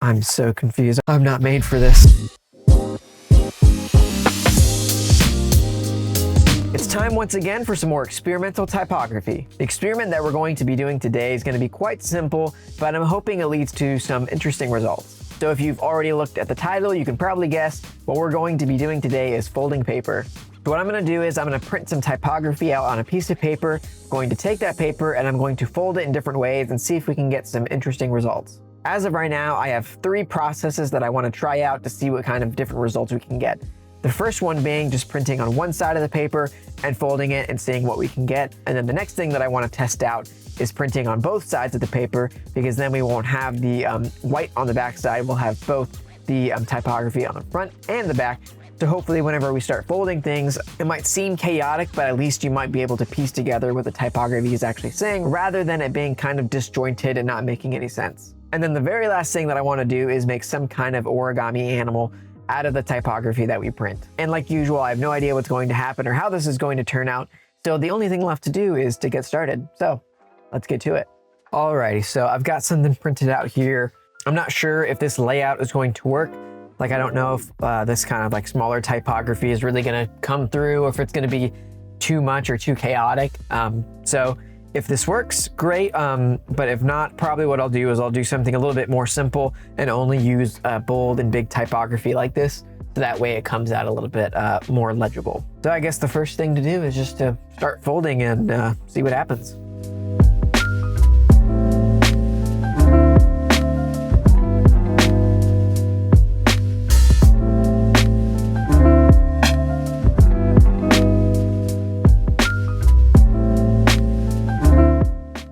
I'm so confused. I'm not made for this. It's time once again for some more experimental typography. The experiment that we're going to be doing today is going to be quite simple, but I'm hoping it leads to some interesting results. So if you've already looked at the title, you can probably guess what we're going to be doing today is folding paper. So what I'm going to do is I'm going to print some typography out on a piece of paper, I'm going to take that paper and I'm going to fold it in different ways and see if we can get some interesting results. As of right now, I have 3 processes that I want to try out to see what kind of different results we can get. The first one being just printing on one side of the paper and folding it and seeing what we can get. And then the next thing that I want to test out is printing on both sides of the paper, because then we won't have the white on the back side. We'll have both the typography on the front and the back. So hopefully whenever we start folding things, it might seem chaotic, but at least you might be able to piece together what the typography is actually saying, rather than it being kind of disjointed and not making any sense. And then the very last thing that I want to do is make some kind of origami animal out of the typography that we print. And like usual, I have no idea what's going to happen or how this is going to turn out. So the only thing left to do is to get started. So let's get to it. Alrighty, so I've got something printed out here. I'm not sure if this layout is going to work. Like, I don't know if this kind of like smaller typography is really gonna come through, or if it's gonna be too much or too chaotic. So if this works, great. But if not, probably what I'll do is I'll do something a little bit more simple and only use bold and big typography like this. So that way it comes out a little bit more legible. So I guess the first thing to do is just to start folding and see what happens.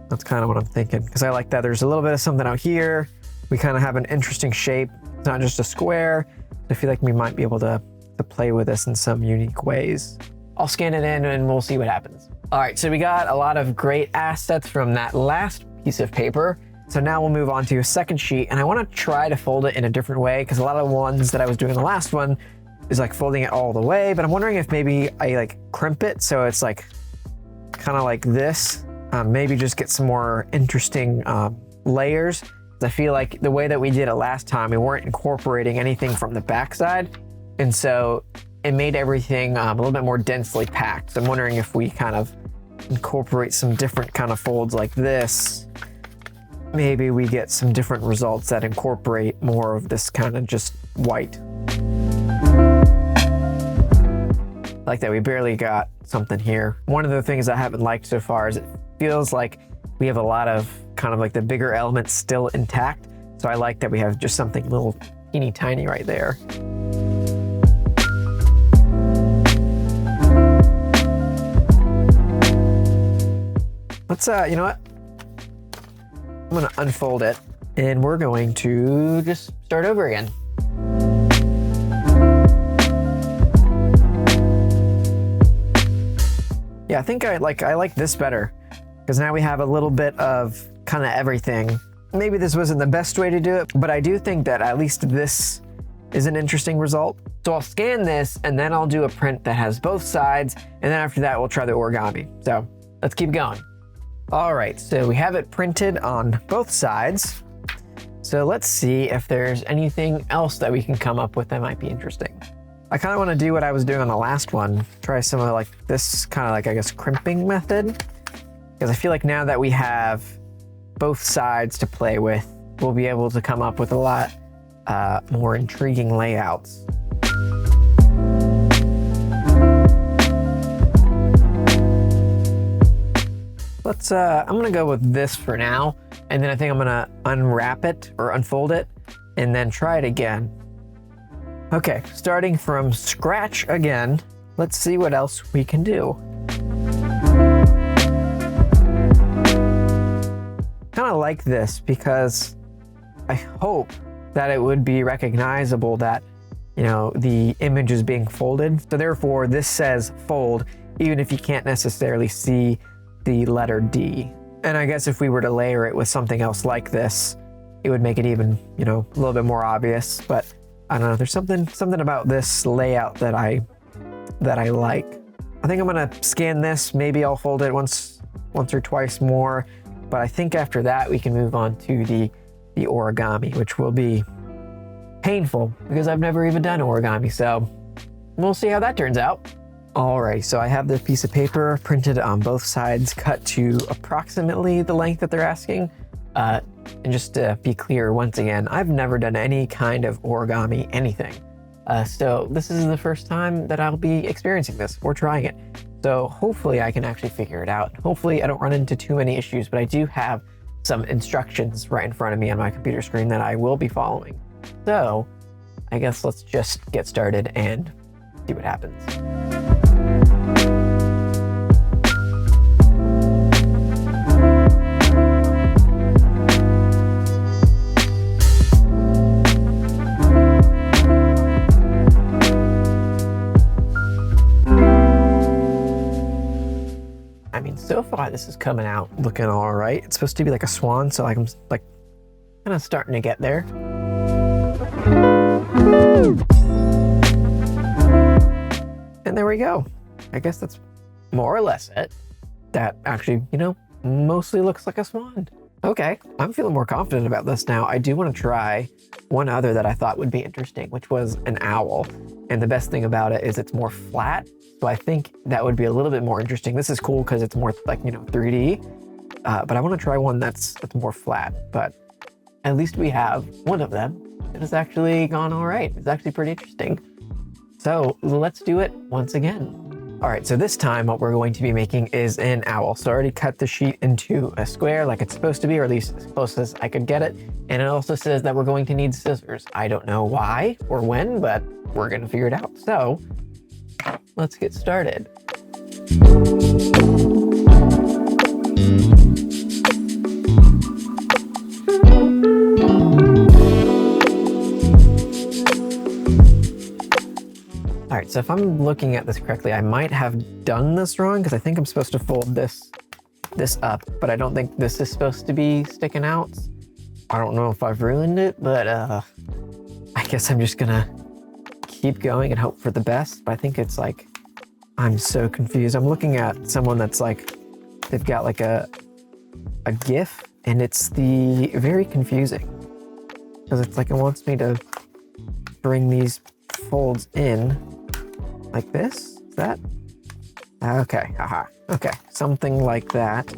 That's kind of what I'm thinking, because I like that there's a little bit of something out here. We kind of have an interesting shape. It's not just a square. I feel like we might be able to play with this in some unique ways. I'll scan it in and we'll see what happens. All right, so we got a lot of great assets from that last piece of paper. So now we'll move on to a second sheet, and I want to try to fold it in a different way, because a lot of the ones that I was doing the last one is like folding it all the way, but I'm wondering if maybe I like crimp it so it's like kind of like this. Maybe just get some more interesting layers. I feel like the way that we did it last time, we weren't incorporating anything from the backside, and so it made everything a little bit more densely packed. So I'm wondering if we kind of incorporate some different kind of folds like this, maybe we get some different results that incorporate more of this kind of just white. Like that we barely got something here. One of the things I haven't liked so far is it feels like we have a lot of kind of like the bigger elements still intact. So I like that we have just something little teeny tiny right there. Let's, you know what? I'm gonna unfold it and we're going to just start over again. Yeah, I think I like this better, because now we have a little bit of kind of everything. Maybe this wasn't the best way to do it, but I do think that at least this is an interesting result. So I'll scan this and then I'll do a print that has both sides, and then after that we'll try the origami. So let's keep going. All right, so we have it printed on both sides. So let's see if there's anything else that we can come up with that might be interesting. I kind of want to do what I was doing on the last one, try some of like this kind of like, I guess, crimping method. Because I feel like now that we have both sides to play with, we'll be able to come up with a lot more intriguing layouts. Let's, I'm gonna go with this for now. And then I think I'm gonna unwrap it or unfold it and then try it again. Okay, starting from scratch again, let's see what else we can do. Kind of like this because I hope that it would be recognizable that, you know, the image is being folded. So therefore this says fold, even if you can't necessarily see the letter D. And I guess if we were to layer it with something else like this, it would make it even, you know, a little bit more obvious. But I don't know, there's something about this layout that I like. I think I'm gonna scan this. Maybe I'll fold it once or twice more, but I think after that we can move on to the origami, which will be painful because I've never even done origami, so we'll see how that turns out. Alright, so I have this piece of paper printed on both sides, cut to approximately the length that they're asking. And just to be clear, once again, I've never done any kind of origami anything. So this is the first time that I'll be experiencing this or trying it. So hopefully I can actually figure it out. Hopefully I don't run into too many issues, but I do have some instructions right in front of me on my computer screen that I will be following. So I guess let's just get started and see what happens. I mean, so far this is coming out looking all right. It's supposed to be like a swan, so I'm like kind of starting to get there. And there we go. I guess that's more or less it. That actually, you know, mostly looks like a swan. Okay, I'm feeling more confident about this now. I do want to try one other that I thought would be interesting, which was an owl. And the best thing about it is it's more flat. So I think that would be a little bit more interesting. This is cool because it's more like, you know, 3D. But I want to try one that's more flat. But at least we have one of them. It has actually gone all right. It's actually pretty interesting. So let's do it once again. All right, so this time what we're going to be making is an owl. So I already cut the sheet into a square like it's supposed to be, or at least as close as I could get it. And it also says that we're going to need scissors. I don't know why or when, but we're gonna figure it out. So let's get started. All right, so if I'm looking at this correctly, I might have done this wrong because I think I'm supposed to fold this up, but I don't think this is supposed to be sticking out. I don't know if I've ruined it, but I guess I'm just gonna keep going and hope for the best. But I think it's like, I'm so confused. I'm looking at someone that's like, they've got like a GIF, and it's very confusing because it's like it wants me to bring these folds in like this. Is that? Okay, haha. Okay, something like that.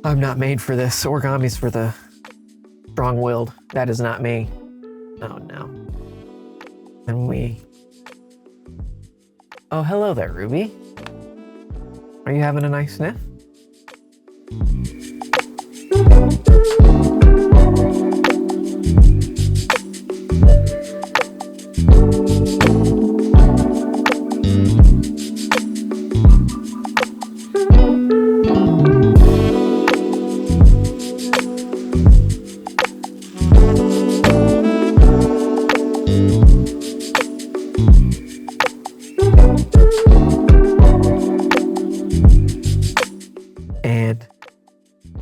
I'm not made for this. Origami's for the strong-willed. That is not me. Oh no. And oh, hello there, Ruby. Are you having a nice sniff? And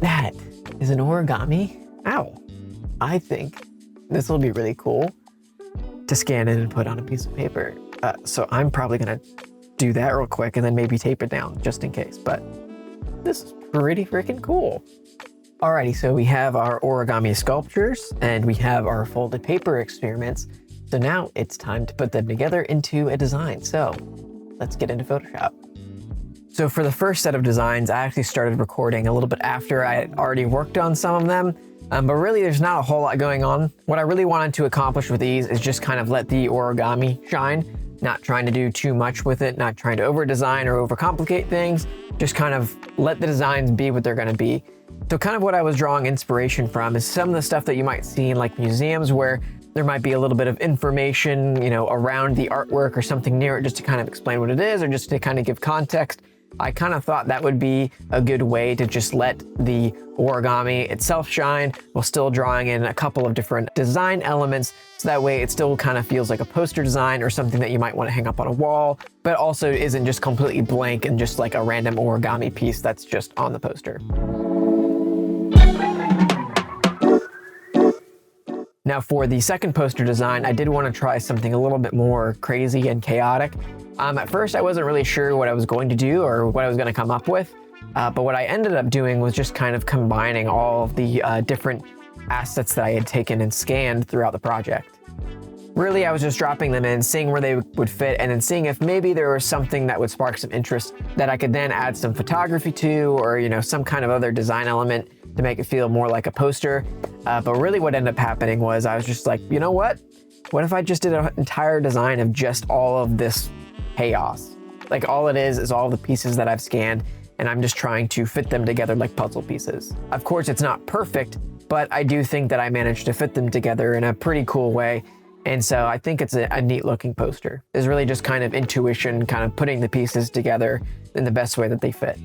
that is an origami owl. I think this will be really cool to scan in and put on a piece of paper. So I'm probably gonna do that real quick and then maybe tape it down just in case, but this is pretty freaking cool. Alrighty, so we have our origami sculptures and we have our folded paper experiments. So now it's time to put them together into a design. So let's get into Photoshop. So for the first set of designs, I actually started recording a little bit after I had already worked on some of them. But really there's not a whole lot going on. What I really wanted to accomplish with these is just kind of let the origami shine, not trying to do too much with it, not trying to over design or overcomplicate things, just kind of let the designs be what they're gonna be. So kind of what I was drawing inspiration from is some of the stuff that you might see in like museums where there might be a little bit of information, you know, around the artwork or something near it just to kind of explain what it is or just to kind of give context. I kind of thought that would be a good way to just let the origami itself shine while still drawing in a couple of different design elements. So that way it still kind of feels like a poster design or something that you might want to hang up on a wall, but also isn't just completely blank and just like a random origami piece that's just on the poster. Now for the second poster design, I did want to try something a little bit more crazy and chaotic. At first, I wasn't really sure what I was going to do or what I was going to come up with, but what I ended up doing was just kind of combining all of the different assets that I had taken and scanned throughout the project. Really, I was just dropping them in, seeing where they would fit, and then seeing if maybe there was something that would spark some interest that I could then add some photography to, or, you know, some kind of other design element to make it feel more like a poster. But really what ended up happening was I was just like, you know what? What if I just did an entire design of just all of this chaos? Like, all it is all the pieces that I've scanned, and I'm just trying to fit them together like puzzle pieces. Of course, it's not perfect, but I do think that I managed to fit them together in a pretty cool way. And so I think it's a neat looking poster. It's really just kind of intuition, kind of putting the pieces together in the best way that they fit.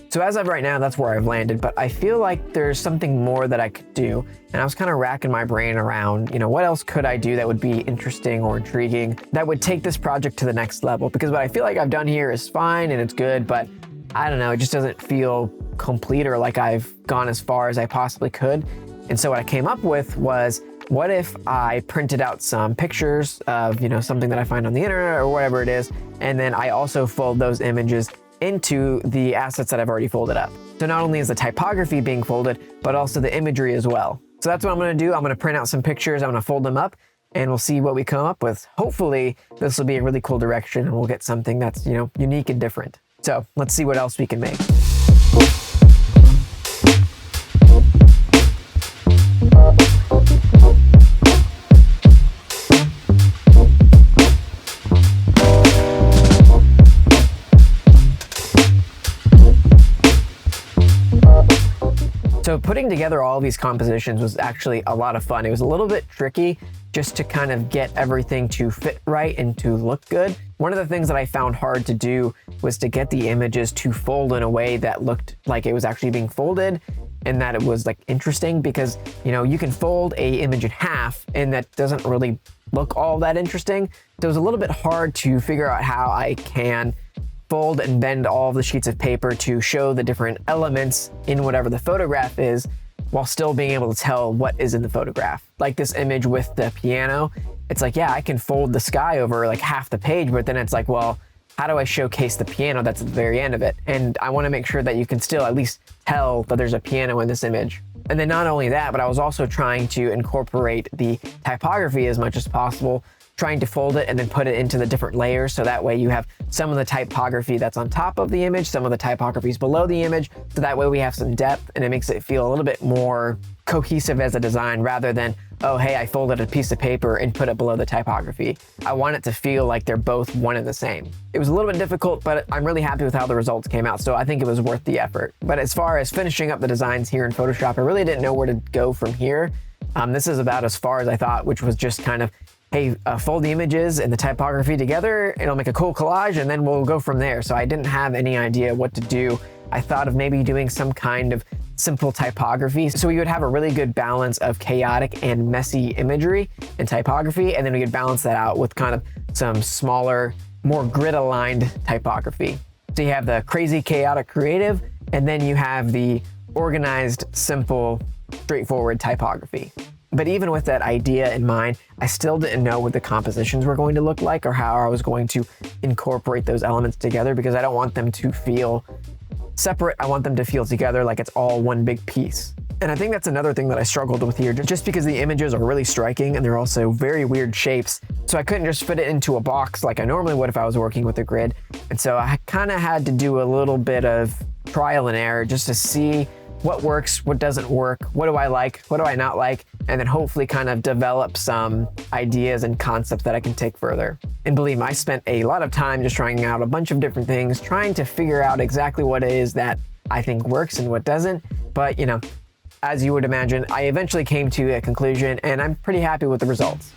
So as of right now, that's where I've landed, but I feel like there's something more that I could do. And I was kind of racking my brain around, you know, what else could I do that would be interesting or intriguing that would take this project to the next level? Because what I feel like I've done here is fine and it's good, but I don't know, it just doesn't feel complete or like I've gone as far as I possibly could. And so what I came up with was, what if I printed out some pictures of, you know, something that I find on the internet or whatever it is, and then I also fold those images into the assets that I've already folded up. So not only is the typography being folded, but also the imagery as well. So that's what I'm gonna do. I'm gonna print out some pictures, I'm gonna fold them up, and we'll see what we come up with. Hopefully, this will be a really cool direction and we'll get something that's, you know, unique and different. So let's see what else we can make. So putting together all of these compositions was actually a lot of fun. It was a little bit tricky just to kind of get everything to fit right and to look good. One of the things that I found hard to do was to get the images to fold in a way that looked like it was actually being folded and that it was like interesting, because, you know, you can fold a image in half and that doesn't really look all that interesting. So it was a little bit hard to figure out how I can fold and bend all of the sheets of paper to show the different elements in whatever the photograph is, while still being able to tell what is in the photograph. Like this image with the piano, it's like, yeah, I can fold the sky over like half the page, but then it's like, well, how do I showcase the piano that's at the very end of it? And I want to make sure that you can still at least tell that there's a piano in this image. And then not only that, but I was also trying to incorporate the typography as much as possible, trying to fold it and then put it into the different layers, so that way you have some of the typography that's on top of the image, some of the typographies below the image, so that way we have some depth and it makes it feel a little bit more cohesive as a design, rather than, oh, hey, I folded a piece of paper and put it below the typography. I want it to feel like they're both one and the same. It was a little bit difficult, but I'm really happy with how the results came out, so I think it was worth the effort. But as far as finishing up the designs here in Photoshop, I really didn't know where to go from here. This is about as far as I thought, which was just kind of, hey, fold the images and the typography together, it'll make a cool collage, and then we'll go from there. So I didn't have any idea what to do. I thought of maybe doing some kind of simple typography, so we would have a really good balance of chaotic and messy imagery and typography, and then we could balance that out with kind of some smaller, more grid-aligned typography. So you have the crazy, chaotic, creative, and then you have the organized, simple, straightforward typography. But even with that idea in mind, I still didn't know what the compositions were going to look like or how I was going to incorporate those elements together, because I don't want them to feel separate. I want them to feel together like it's all one big piece. And I think that's another thing that I struggled with here, just because the images are really striking and they're also very weird shapes. So I couldn't just fit it into a box like I normally would if I was working with a grid. And so I kind of had to do a little bit of trial and error just to see what works, what doesn't work, what do I like, what do I not like, and then hopefully kind of develop some ideas and concepts that I can take further. And believe me, I spent a lot of time just trying out a bunch of different things, trying to figure out exactly what it is that I think works and what doesn't. But, you know, as you would imagine, I eventually came to a conclusion, and I'm pretty happy with the results.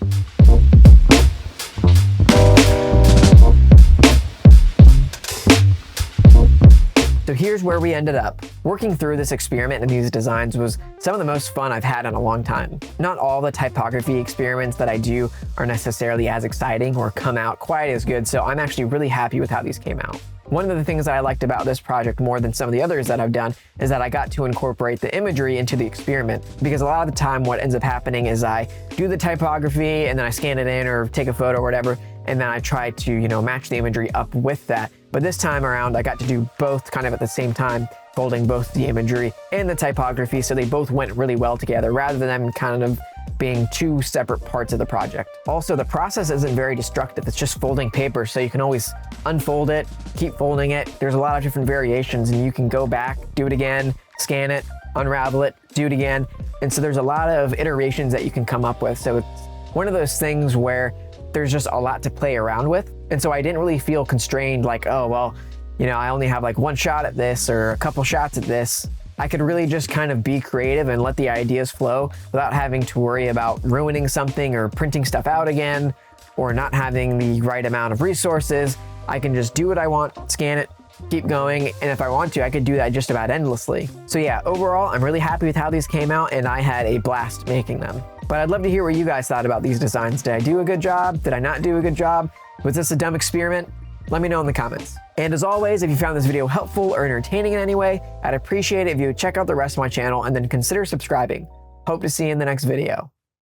So here's where we ended up. Working through this experiment and these designs was some of the most fun I've had in a long time. Not all the typography experiments that I do are necessarily as exciting or come out quite as good, so I'm actually really happy with how these came out. One of the things that I liked about this project more than some of the others that I've done is that I got to incorporate the imagery into the experiment, because a lot of the time what ends up happening is I do the typography and then I scan it in or take a photo or whatever, and then I try to, you know, match the imagery up with that. But this time around, I got to do both kind of at the same time. folding both the imagery and the typography, so they both went really well together rather than them kind of being two separate parts of the project. Also, the process isn't very destructive. It's just folding paper, so you can always unfold it, keep folding it. There's a lot of different variations, and you can go back, do it again, scan it, unravel it, do it again. And so there's a lot of iterations that you can come up with. So it's one of those things where there's just a lot to play around with. And so I didn't really feel constrained like, oh, well, you know, I only have like one shot at this or a couple shots at this. I could really just kind of be creative and let the ideas flow without having to worry about ruining something or printing stuff out again or not having the right amount of resources. I can just do what I want, scan it, keep going, and if I want to, I could do that just about endlessly. So yeah, overall, I'm really happy with how these came out, and I had a blast making them. But I'd love to hear what you guys thought about these designs. Did I do a good job? Did I not do a good job? Was this a dumb experiment? Let me know in the comments. And as always, if you found this video helpful or entertaining in any way, I'd appreciate it if you would check out the rest of my channel and then consider subscribing. Hope to see you in the next video.